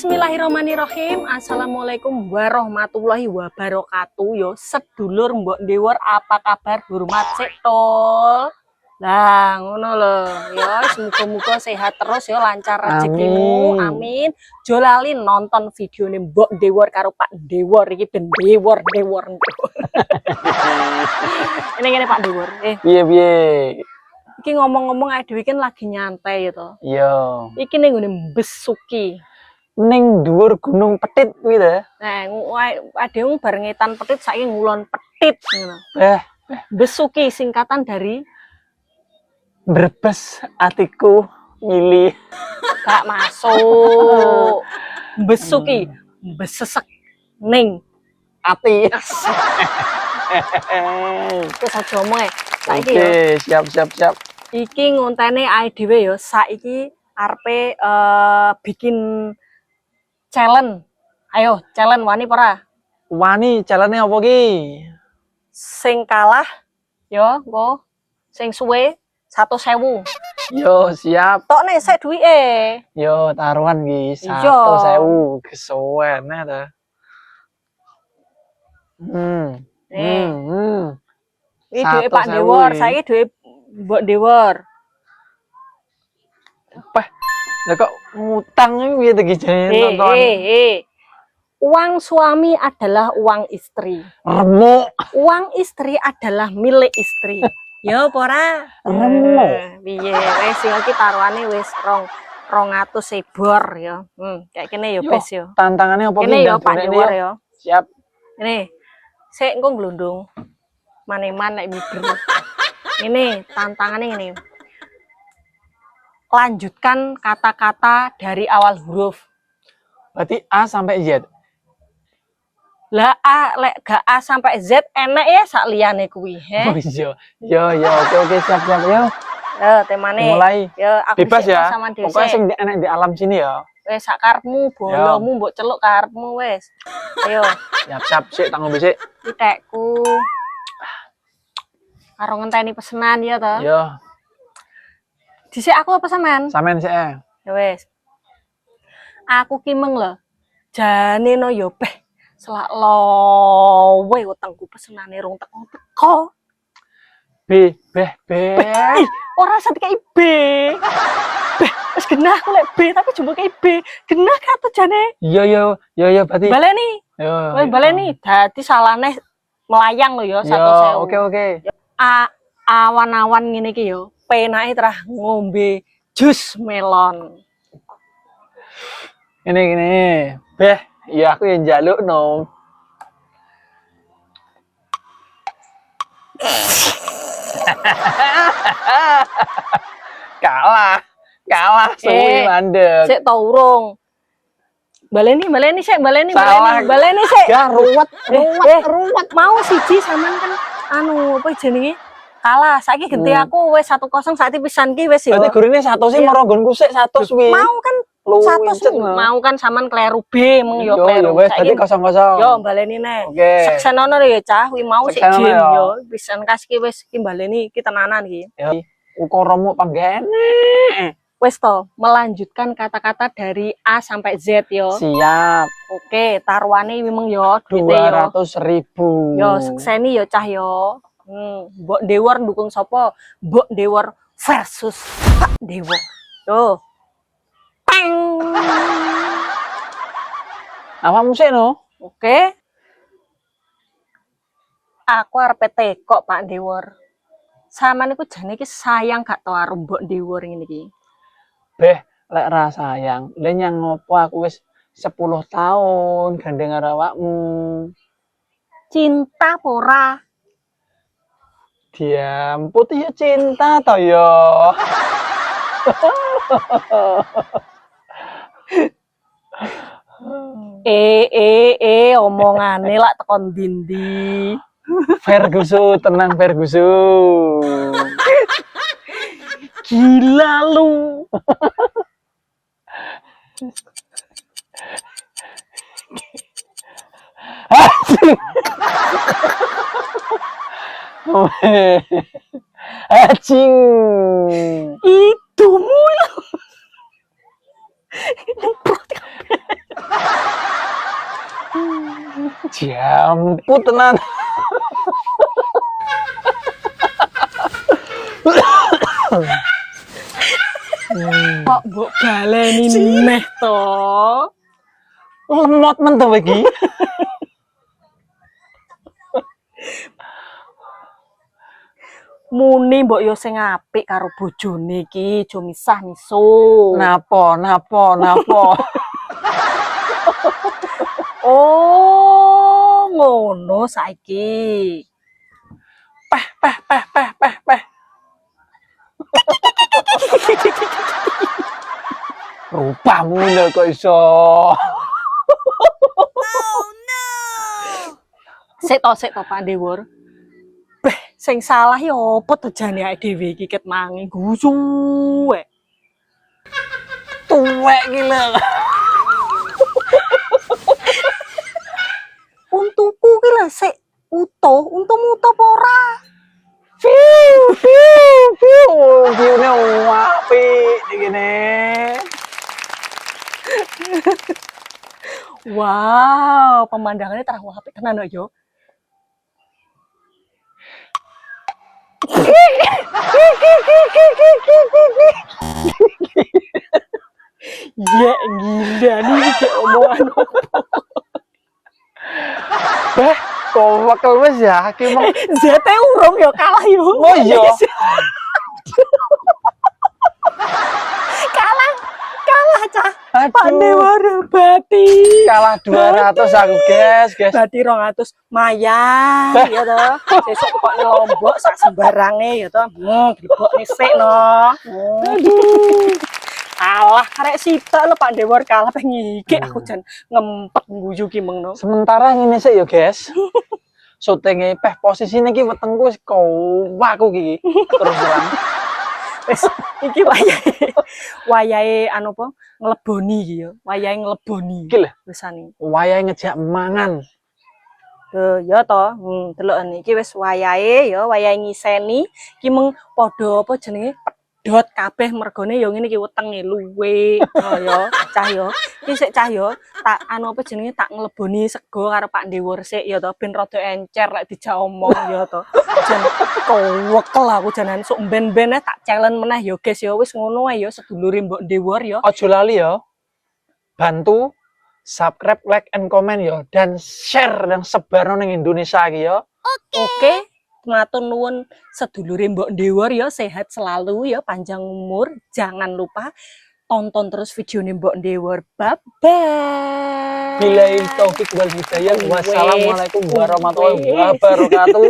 Bismillahirrahmanirrahim. Assalamualaikum warahmatullahi wabarakatuh. Yo sedulur mbok ndewor, apa kabar? Hormat sik tol. Lah ngono lho. Yo semoga-moga sehat terus yo, lancar rezekimu. Amin. Jo lali nonton videone mbok ndewor karo Pak Ndewor iki ben ndewor. Ini Pak Ndewor. Piye. Iki ngomong-ngomong dhewe iki lagi nyantai to. Iya. Iki ning ngene Besuki. Ning dhuwur Gunung Petit kuwi ta. Nah, ademu bareng ngetan Petit saiki ngulon Petit ngono. Besuki singkatan dari Brebes atiku milih. gak masuk. Besuki besesek ning Ati. Wis aja omong saiki Oke, yo. siap. Iki ngontene ae dhewe yo saiki arepe bikin challenge. Ayo, challenge wani ora? Wani jalane apa ki? Sing kalah yo engko sing suwe 100.000. Yo, siap. Tok nek sik duwike. Yo, taruhan ki Iya. 100.000 kesuwen ta. Iki duwe Pak Ndewor, saiki duwe Mbok Ndewor. Lah kok ngutang iki piye to ki jenenge tonton? Uang suami adalah uang istri. Remuk. Uang istri adalah milik istri. Yo pora. Remuk. Piye wis iki taruhane wis 200 bor ya. Kayak kene yo bes yo. Tantangane apa ki? Kene yo Pak Ndewor yo. Siap. Ini sik engko glundung. Maneman nek miber. Ini tantangannya ini. Lanjutkan kata-kata dari awal huruf. Berarti A sampai Z. Lah A lek gak A sampai Z enak ya sak liyane kuwi, he. Oh iya. Yo, oke siap yo. Yo temane. Mulai. Yo aku Bebas ya. Pokoknya sing enak di alam sini ya. Wes sak karepmu, bolomu mbok celuk karepmu wes. Ayo. Siap sik tanggo bisik. Pitekku. Karo ngenteni pesenan ya to. Yo. Dhisik aku apa sampean? Sampean sik. Ya wes. Aku ki meng lho. Jane no yo beh. Selak lowe wetengku pesenane rung teko. B. Ora usah dikai B. Wis genah aku lek B tapi jumbo kei B. Genah kato jane. Iya berarti. Baleni. Yo. Wis baleni. Dadi salahne melayang lho yo 100.000. Oke. Awan-awan ngene iki yo. Penake terah ngombe jus melon. Ini. Beh, iya aku yang jaluk no. kalah suwi mandek. Sik to urung. Baleni sik, baleni sik. Ya ruwet. Mau siji sampean kan anu apa jenenge? Kalah. Saiki genti aku wis 1-0 saiki pisan ki wis yo. Berarti gurine 100 sih moro nggonku sik 100 wi. Mau kan 100 mau kan sampean kleru B meng yo kleru. Yo wis dadi 0-0. Yo baleni nek. Oke. Seksenono ya cah wi mau sik jin yo. Pisan kas ki wis ki baleni iki tenanan iki. Yo. Ukaramu panggene. Wes to, melanjutkan kata-kata dari A sampai Z yo. Siap. Oke, taruhane memang yo duite yo. 200.000. Yo, sekseni yo cah yo. Mbok Ndewor dukung sapa? Mbok Ndewor versus Pak Ndewor. Yo. Peng. Apa musik no? Oke. Aku arep kok Pak Ndewor. Samane iku jane iki sayang gak to karo Mbok Ndewor ngene iki. Beh, lek ra sayang, lek nyang ngopo aku wis 10 tahun gandeng karo awakmu. Cinta pora. Diam, putih ya cinta to yo. Omongane lak tekon dindi. Ferguson, tenang Ferguson. Gila lu. Acing. Itu mulu. Jamput tenan. Kok mbok baleni neh to? Lemot men to iki. Muni mbok yo sing apik karo bojone iki, aja misah-miso. Napo. Oh, ngono saiki. Peh. Rupamu lho kok iso. Sik to Pak Dewur. Beh, sing salah ya apa to jane awake dhewe iki ket mangi gusu wae. Tuwek iki lho. Untuku ki lho sik utuh, untumu utuh apa ora? View-ne apik iki. Wow, pemandangannya terang apik tenan kok yo. Ya gila nih kayak omongan. Beh, kok bakal wis ya ki mong. ZT urung yo kalah yo. Oh iya. Kalah cah. Pak Aduh. Dewar bati. Kalah 200 aku, guys. Bati 200 mayang ya toh. Sesuk pokoknya lombok sak sembarange ya toh. Dibok sik no. Aduh. Kalah karek sitok lho Pak Dewar kalah pengen iki aku jan ngempet guyu ki mengno. Sementara ngene sik ya, guys. Syutinge peh posisine iki wetengku wis kowaku iki. Terus terang. Wis iki wayahe anu apa ngleboni iki ya. Wayahe ngleboni. Iki lho, Wisane. wayahe ngejak mangan. Ya toh, delok iki wis wayahe ya, wayahe ngiseni iki mung padha apa jenenge pedhot kabeh mergone ya ngene iki wetenge luwe ya cah ya. Iki sik cah ya, tak anu apa jenenge tak ngleboni sego karo Pak Dewur sik ya toh ben rada encer lek dijak omong ya toh. Jan kowekel aku janan sok ben-ben tak challenge meneh ya guys ya wis ngono ae ya sedulure Mbok Dewur ya. Ojo lali ya. Bantu subscribe, like, and comment ya, dan share dan sebar ning Indonesia iki ya. Oke, matur nuwun sedulure Mbok Dewur ya, sehat selalu ya, panjang umur. Jangan lupa tonton terus videonya Mbok Dewur. Bye bye. Billahi taufik wal hidayah. Wes, Wassalamualaikum warahmatullahi wes. wabarakatuh.